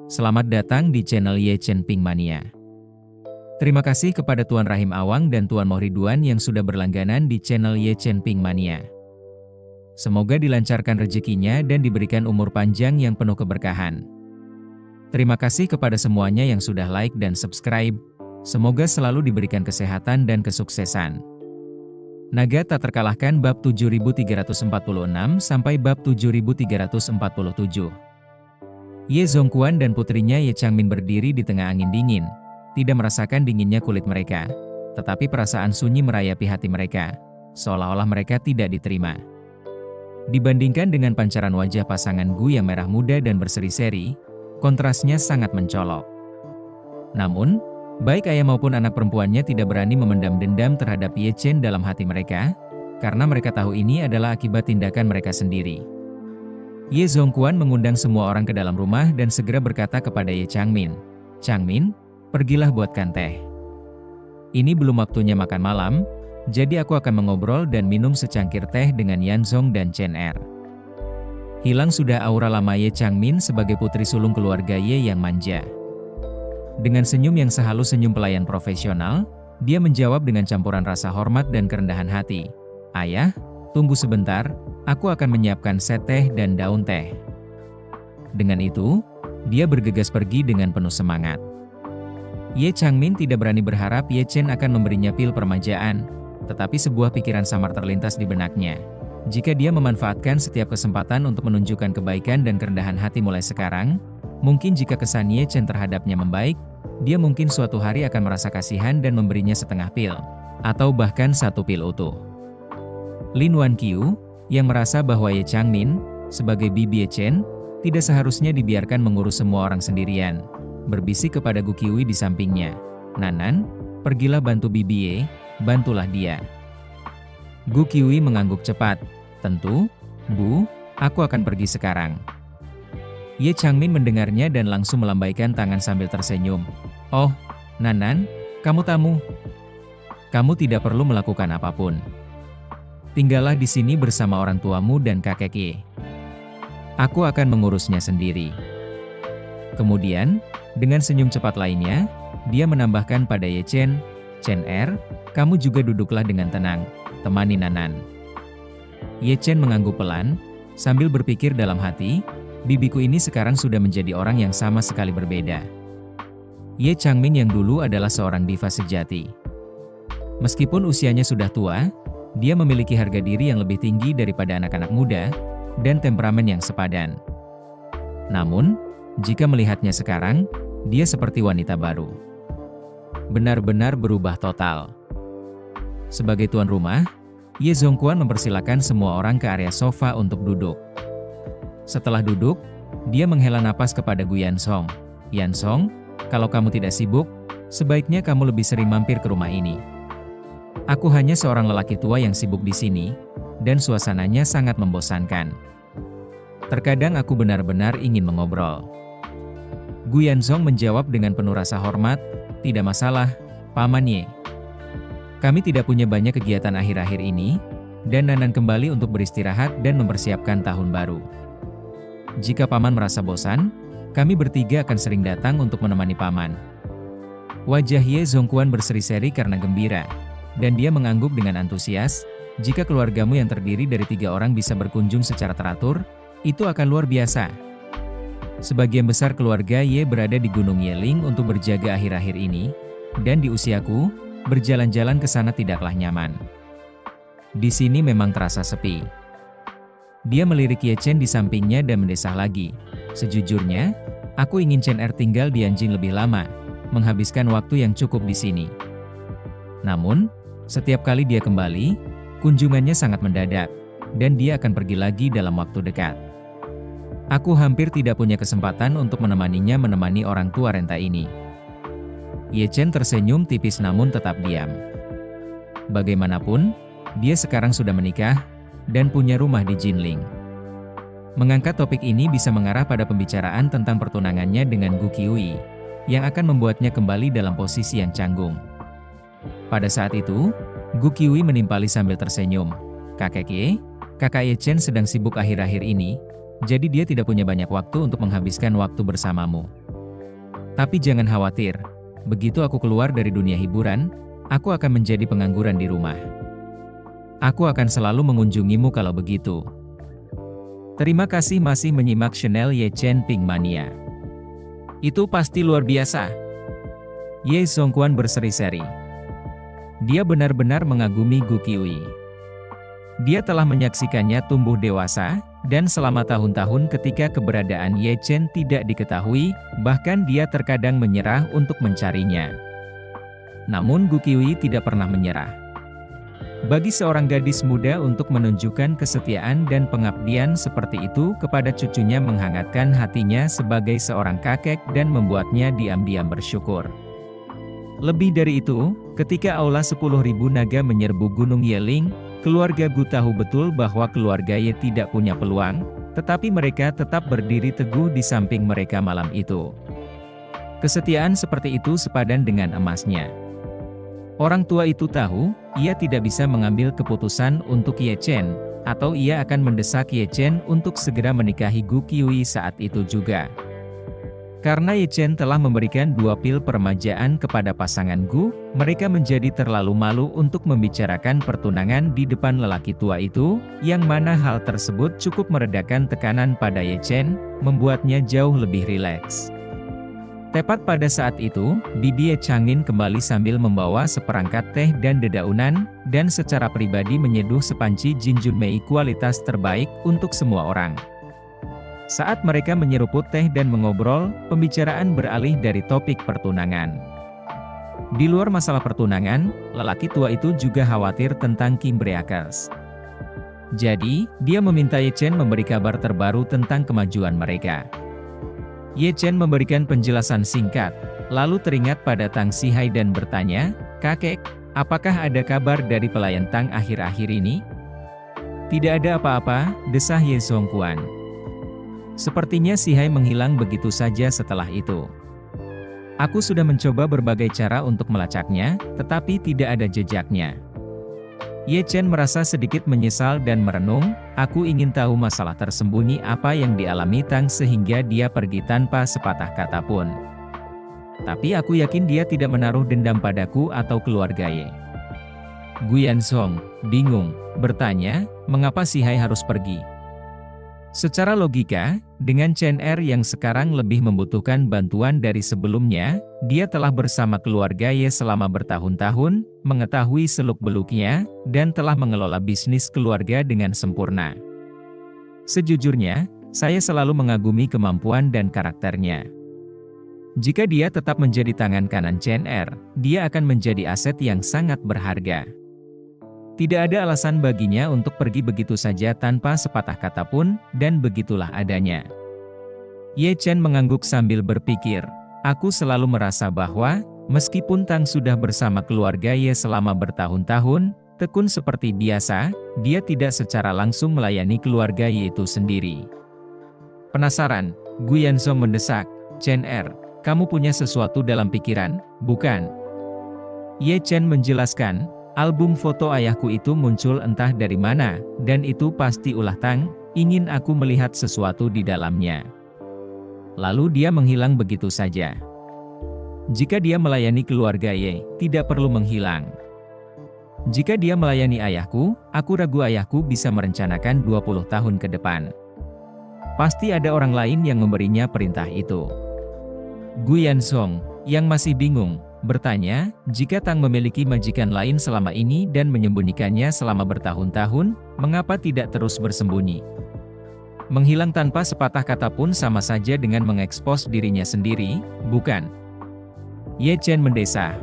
Selamat datang di channel Ye Chen Ping Mania. Terima kasih kepada Tuan Rahim Awang dan Tuan Mohriduan yang sudah berlangganan di channel Ye Chen Ping Mania. Semoga dilancarkan rezekinya dan diberikan umur panjang yang penuh keberkahan. Terima kasih kepada semuanya yang sudah like dan subscribe. Semoga selalu diberikan kesehatan dan kesuksesan. Naga tak terkalahkan bab 7346 sampai bab 7347. Ye Zongquan dan putrinya Ye Changmin berdiri di tengah angin dingin, tidak merasakan dinginnya kulit mereka, tetapi perasaan sunyi merayapi hati mereka, seolah-olah mereka tidak diterima. Dibandingkan dengan pancaran wajah pasangan Gu yang merah muda dan berseri-seri, kontrasnya sangat mencolok. Namun, baik ayah maupun anak perempuannya tidak berani memendam dendam terhadap Ye Chen dalam hati mereka, karena mereka tahu ini adalah akibat tindakan mereka sendiri. Ye Zongquan mengundang semua orang ke dalam rumah dan segera berkata kepada Ye Changmin, "Changmin, pergilah buatkan teh. Ini belum waktunya makan malam, jadi aku akan mengobrol dan minum secangkir teh dengan Yanzong dan Chen Er." Hilang sudah aura lama Ye Changmin sebagai putri sulung keluarga Ye yang manja. Dengan senyum yang sehalus senyum pelayan profesional, dia menjawab dengan campuran rasa hormat dan kerendahan hati, "Ayah, tunggu sebentar, aku akan menyiapkan set teh dan daun teh." Dengan itu, dia bergegas pergi dengan penuh semangat. Ye Changmin tidak berani berharap Ye Chen akan memberinya pil permajaan, tetapi sebuah pikiran samar terlintas di benaknya. Jika dia memanfaatkan setiap kesempatan untuk menunjukkan kebaikan dan kerendahan hati mulai sekarang, mungkin jika kesan Ye Chen terhadapnya membaik, dia mungkin suatu hari akan merasa kasihan dan memberinya setengah pil, atau bahkan satu pil utuh. Lin Wanqiu, yang merasa bahwa Ye Changmin, sebagai bibi Ye Chen, tidak seharusnya dibiarkan mengurus semua orang sendirian, berbisik kepada Gu Qiui di sampingnya, "Nanan, pergilah bantu bibi Ye, bantulah dia." Gu Qiui mengangguk cepat, "Tentu, Bu, aku akan pergi sekarang." Ye Changmin mendengarnya dan langsung melambaikan tangan sambil tersenyum. "Oh, Nanan, kamu tamu. Kamu tidak perlu melakukan apapun. Tinggallah di sini bersama orang tuamu dan kakek Ye. Aku akan mengurusnya sendiri." Kemudian, dengan senyum cepat lainnya, dia menambahkan pada Ye Chen, "Chen Er, kamu juga duduklah dengan tenang, temani Nanan." Ye Chen mengangguk pelan, sambil berpikir dalam hati, bibiku ini sekarang sudah menjadi orang yang sama sekali berbeda. Ye Changmin yang dulu adalah seorang diva sejati. Meskipun usianya sudah tua, dia memiliki harga diri yang lebih tinggi daripada anak-anak muda, dan temperamen yang sepadan. Namun, jika melihatnya sekarang, dia seperti wanita baru. Benar-benar berubah total. Sebagai tuan rumah, Ye Zongquan mempersilakan semua orang ke area sofa untuk duduk. Setelah duduk, dia menghela napas kepada Gu Yanzong. "Yanzong, kalau kamu tidak sibuk, sebaiknya kamu lebih sering mampir ke rumah ini. Aku hanya seorang lelaki tua yang sibuk di sini, dan suasananya sangat membosankan. Terkadang aku benar-benar ingin mengobrol." Gu Yanzong menjawab dengan penuh rasa hormat, "Tidak masalah, Paman Ye. Kami tidak punya banyak kegiatan akhir-akhir ini, dan Nanan kembali untuk beristirahat dan mempersiapkan tahun baru. Jika Paman merasa bosan, kami bertiga akan sering datang untuk menemani Paman." Wajah Ye Zongquan berseri-seri karena gembira, dan dia mengangguk dengan antusias, "Jika keluargamu yang terdiri dari 3 orang bisa berkunjung secara teratur, itu akan luar biasa. Sebagian besar keluarga Ye berada di Gunung Yeling untuk berjaga akhir-akhir ini, dan di usiaku, berjalan-jalan ke sana tidaklah nyaman. Di sini memang terasa sepi." Dia melirik Ye Chen di sampingnya dan mendesah lagi, "Sejujurnya, aku ingin Chen Er tinggal di Anjing lebih lama, menghabiskan waktu yang cukup di sini. Namun, setiap kali dia kembali, kunjungannya sangat mendadak, dan dia akan pergi lagi dalam waktu dekat. Aku hampir tidak punya kesempatan untuk menemani orang tua renta ini." Ye Chen tersenyum tipis namun tetap diam. Bagaimanapun, dia sekarang sudah menikah, dan punya rumah di Jinling. Mengangkat topik ini bisa mengarah pada pembicaraan tentang pertunangannya dengan Gu Qiui, yang akan membuatnya kembali dalam posisi yang canggung. Pada saat itu, Gu Qiui menimpali sambil tersenyum, "Kakek Ye, kakak Ye Chen sedang sibuk akhir-akhir ini, jadi dia tidak punya banyak waktu untuk menghabiskan waktu bersamamu. Tapi jangan khawatir, begitu aku keluar dari dunia hiburan, aku akan menjadi pengangguran di rumah. Aku akan selalu mengunjungimu kalau begitu. Terima kasih masih menyimak channel Ye Chen Ping Mania. Itu pasti luar biasa. Ye Zhongguan berseri-seri. Dia benar-benar mengagumi Gu Qiuyi. Dia telah menyaksikannya tumbuh dewasa, dan selama tahun-tahun ketika keberadaan Ye Chen tidak diketahui, bahkan dia terkadang menyerah untuk mencarinya. Namun Gu Qiuyi tidak pernah menyerah. Bagi seorang gadis muda untuk menunjukkan kesetiaan dan pengabdian seperti itu kepada cucunya menghangatkan hatinya sebagai seorang kakek dan membuatnya diam-diam bersyukur. Lebih dari itu, ketika aula 10.000 naga menyerbu Gunung Yeling, keluarga Gu tahu betul bahwa keluarga Ye tidak punya peluang, tetapi mereka tetap berdiri teguh di samping mereka malam itu. Kesetiaan seperti itu sepadan dengan emasnya. Orang tua itu tahu, ia tidak bisa mengambil keputusan untuk Ye Chen, atau ia akan mendesak Ye Chen untuk segera menikahi Gu Qiuyi saat itu juga. Karena Ye Chen telah memberikan 2 pil peremajaan kepada pasangan Gu, mereka menjadi terlalu malu untuk membicarakan pertunangan di depan lelaki tua itu, yang mana hal tersebut cukup meredakan tekanan pada Ye Chen, membuatnya jauh lebih rileks. Tepat pada saat itu, Bibi Ye Changin kembali sambil membawa seperangkat teh dan dedaunan, dan secara pribadi menyeduh sepanci Jinjunmei kualitas terbaik untuk semua orang. Saat mereka menyeruput teh dan mengobrol, pembicaraan beralih dari topik pertunangan. Di luar masalah pertunangan, lelaki tua itu juga khawatir tentang Kim Breakers. Jadi, dia meminta Ye Chen memberi kabar terbaru tentang kemajuan mereka. Ye Chen memberikan penjelasan singkat, lalu teringat pada Tang Sihai dan bertanya, "Kakek, apakah ada kabar dari pelayan Tang akhir-akhir ini?" "Tidak ada apa-apa," desah Ye Zhongguan. Sepertinya Sihai menghilang begitu saja setelah itu. "Aku sudah mencoba berbagai cara untuk melacaknya, tetapi tidak ada jejaknya." Ye Chen merasa sedikit menyesal dan merenung, "Aku ingin tahu masalah tersembunyi apa yang dialami Tang sehingga dia pergi tanpa sepatah kata pun. Tapi aku yakin dia tidak menaruh dendam padaku atau keluarga Ye." Gu Yanzhong bingung, bertanya, mengapa Sihai harus pergi? Secara logika, dengan Chen Er yang sekarang lebih membutuhkan bantuan dari sebelumnya, dia telah bersama keluarga Ye selama bertahun-tahun, mengetahui seluk-beluknya, dan telah mengelola bisnis keluarga dengan sempurna. Sejujurnya, saya selalu mengagumi kemampuan dan karakternya. Jika dia tetap menjadi tangan kanan Chen Er, dia akan menjadi aset yang sangat berharga. Tidak ada alasan baginya untuk pergi begitu saja tanpa sepatah kata pun, dan begitulah adanya. Ye Chen mengangguk sambil berpikir, "Aku selalu merasa bahwa, meskipun Tang sudah bersama keluarga Ye selama bertahun-tahun, tekun seperti biasa, dia tidak secara langsung melayani keluarga Ye itu sendiri." Penasaran, Gu Yanzhong mendesak, "Chen Er, kamu punya sesuatu dalam pikiran, bukan?" Ye Chen menjelaskan, "Album foto ayahku itu muncul entah dari mana, dan itu pasti ulah Tang, ingin aku melihat sesuatu di dalamnya." Lalu dia menghilang begitu saja. Jika dia melayani keluarga Ye, tidak perlu menghilang. Jika dia melayani ayahku, aku ragu ayahku bisa merencanakan 20 tahun ke depan. Pasti ada orang lain yang memberinya perintah itu. Gu Yanzhong, yang masih bingung, bertanya, "Jika Tang memiliki majikan lain selama ini dan menyembunyikannya selama bertahun-tahun, mengapa tidak terus bersembunyi? Menghilang tanpa sepatah kata pun sama saja dengan mengekspos dirinya sendiri, bukan?" Ye Chen mendesah.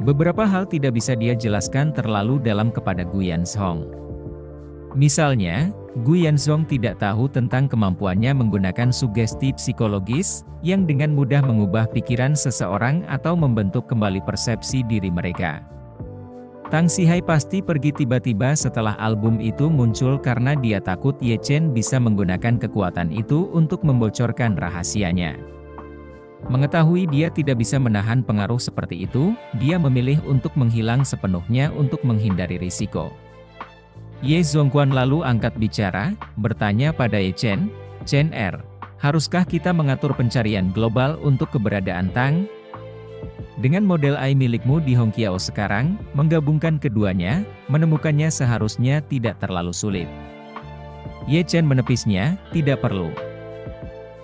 Beberapa hal tidak bisa dia jelaskan terlalu dalam kepada Gu Yanzhong. Misalnya, Gu Yanzhong tidak tahu tentang kemampuannya menggunakan sugesti psikologis, yang dengan mudah mengubah pikiran seseorang atau membentuk kembali persepsi diri mereka. Tang Sihai pasti pergi tiba-tiba setelah album itu muncul karena dia takut Ye Chen bisa menggunakan kekuatan itu untuk membocorkan rahasianya. Mengetahui dia tidak bisa menahan pengaruh seperti itu, dia memilih untuk menghilang sepenuhnya untuk menghindari risiko. Ye Zhongguan lalu angkat bicara, bertanya pada Ye Chen, "Chen Er, Haruskah kita mengatur pencarian global untuk keberadaan Tang? Dengan model AI milikmu di Hongqiao sekarang, menggabungkan keduanya, menemukannya seharusnya tidak terlalu sulit. Ye Chen menepisnya, tidak perlu.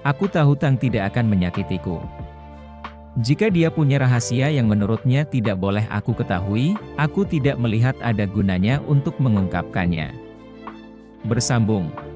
Aku tahu Tang tidak akan menyakitiku. Jika dia punya rahasia yang menurutnya tidak boleh aku ketahui, aku tidak melihat ada gunanya untuk mengungkapkannya. Bersambung.